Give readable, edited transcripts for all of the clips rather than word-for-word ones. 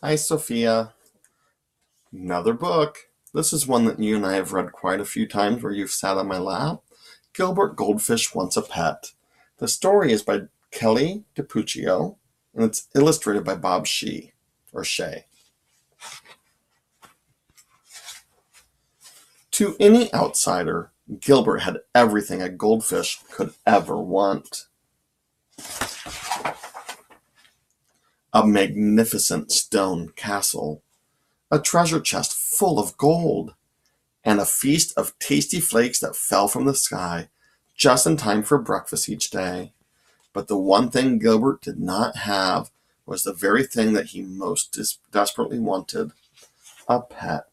Hi, Sophia. Another book. This is one that you and I have read quite a few times where you've sat on my lap. Gilbert Goldfish Wants a Pet. The story is by Kelly DiPucchio, and it's illustrated by Bob Shea, or Shea. To any outsider, Gilbert had everything a goldfish could ever want. A magnificent stone castle, a treasure chest full of gold, and a feast of tasty flakes that fell from the sky just in time for breakfast each day. But the one thing Gilbert did not have was the very thing that he most desperately wanted: a pet.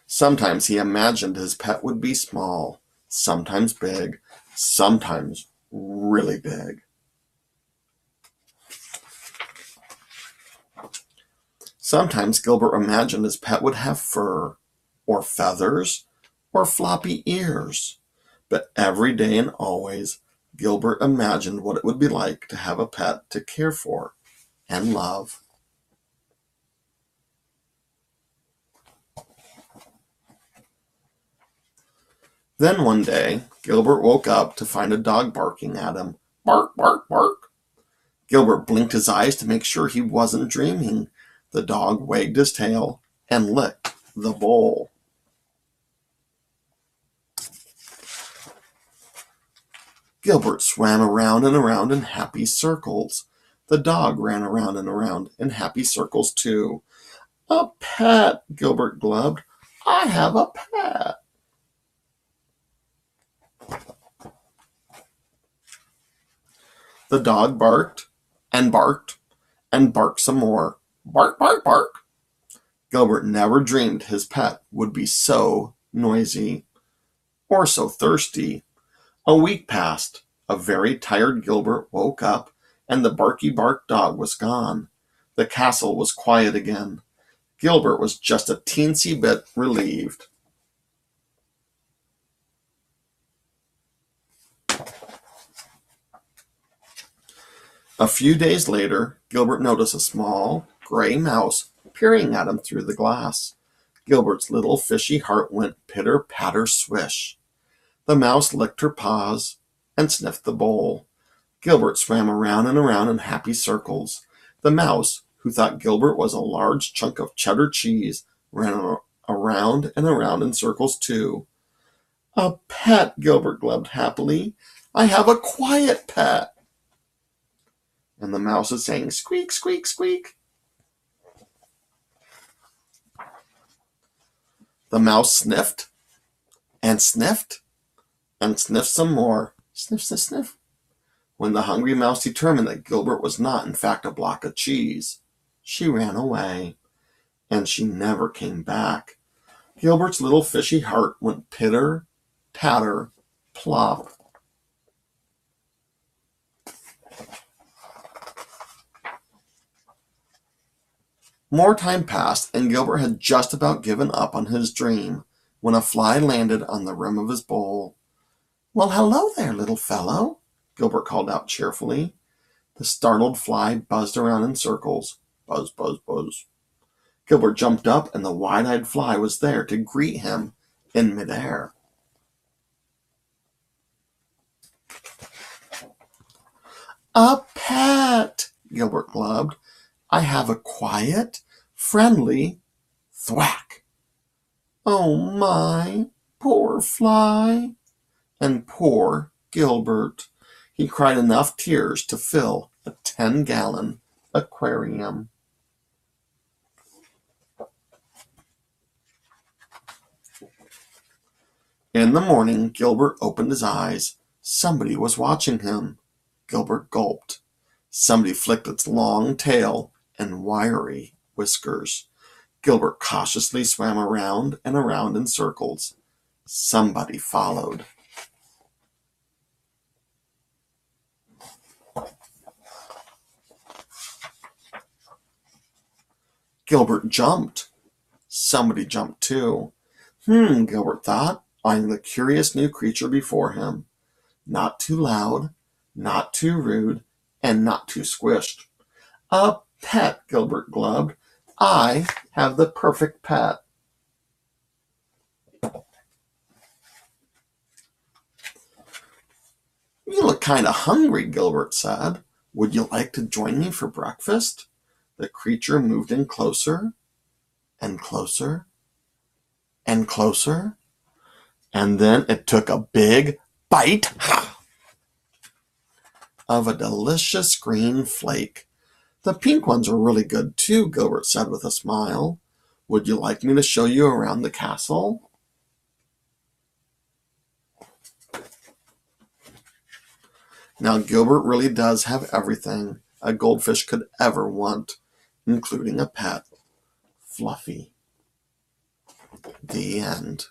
Sometimes he imagined his pet would be small, sometimes big, sometimes really big. Sometimes Gilbert imagined his pet would have fur, or feathers, or floppy ears. But every day and always, Gilbert imagined what it would be like to have a pet to care for and love. Then one day, Gilbert woke up to find a dog barking at him. Bark, bark, bark. Gilbert blinked his eyes to make sure he wasn't dreaming. The dog wagged his tail and licked the bowl. Gilbert swam around and around in happy circles. The dog ran around and around in happy circles too. A pet, Gilbert glubbed. I have a pet. The dog barked and barked and barked some more. Bark, bark, bark. Gilbert never dreamed his pet would be so noisy or so thirsty. A week passed. A very tired Gilbert woke up, and the barky bark dog was gone. The castle was quiet again. Gilbert was just a teensy bit relieved. A few days later, Gilbert noticed a small, gray mouse peering at him through the glass. Gilbert's little fishy heart went pitter-patter swish. The mouse licked her paws and sniffed the bowl. Gilbert swam around and around in happy circles. The mouse, who thought Gilbert was a large chunk of cheddar cheese, ran around and around in circles too. A pet, Gilbert glubbed happily. I have a quiet pet. And the mouse is saying, squeak, squeak, squeak. The mouse sniffed and sniffed and sniffed some more. Sniff, sniff, sniff. When the hungry mouse determined that Gilbert was not, in fact, a block of cheese, she ran away, and she never came back. Gilbert's little fishy heart went pitter, tatter, plop. More time passed, and Gilbert had just about given up on his dream when a fly landed on the rim of his bowl. Well, hello there, little fellow, Gilbert called out cheerfully. The startled fly buzzed around in circles. Buzz, buzz, buzz. Gilbert jumped up, and the wide-eyed fly was there to greet him in midair. A pet, Gilbert glubbed. I have a quiet, friendly thwack. Oh my, poor fly. And poor Gilbert. He cried enough tears to fill a 10-gallon aquarium. In the morning, Gilbert opened his eyes. Somebody was watching him. Gilbert gulped. Somebody flicked its long tail and wiry whiskers. Gilbert cautiously swam around and around in circles. Somebody followed. Gilbert jumped. Somebody jumped too. Gilbert thought, eyeing the curious new creature before him. Not too loud, not too rude, and not too squished. A pet, Gilbert glubbed. I have the perfect pet. You look kind of hungry, Gilbert said. Would you like to join me for breakfast? The creature moved in closer and closer and closer, and then it took a big bite of a delicious green flake. The pink ones are really good too, Gilbert said with a smile. Would you like me to show you around the castle? Now, Gilbert really does have everything a goldfish could ever want, including a pet. Fluffy. The end.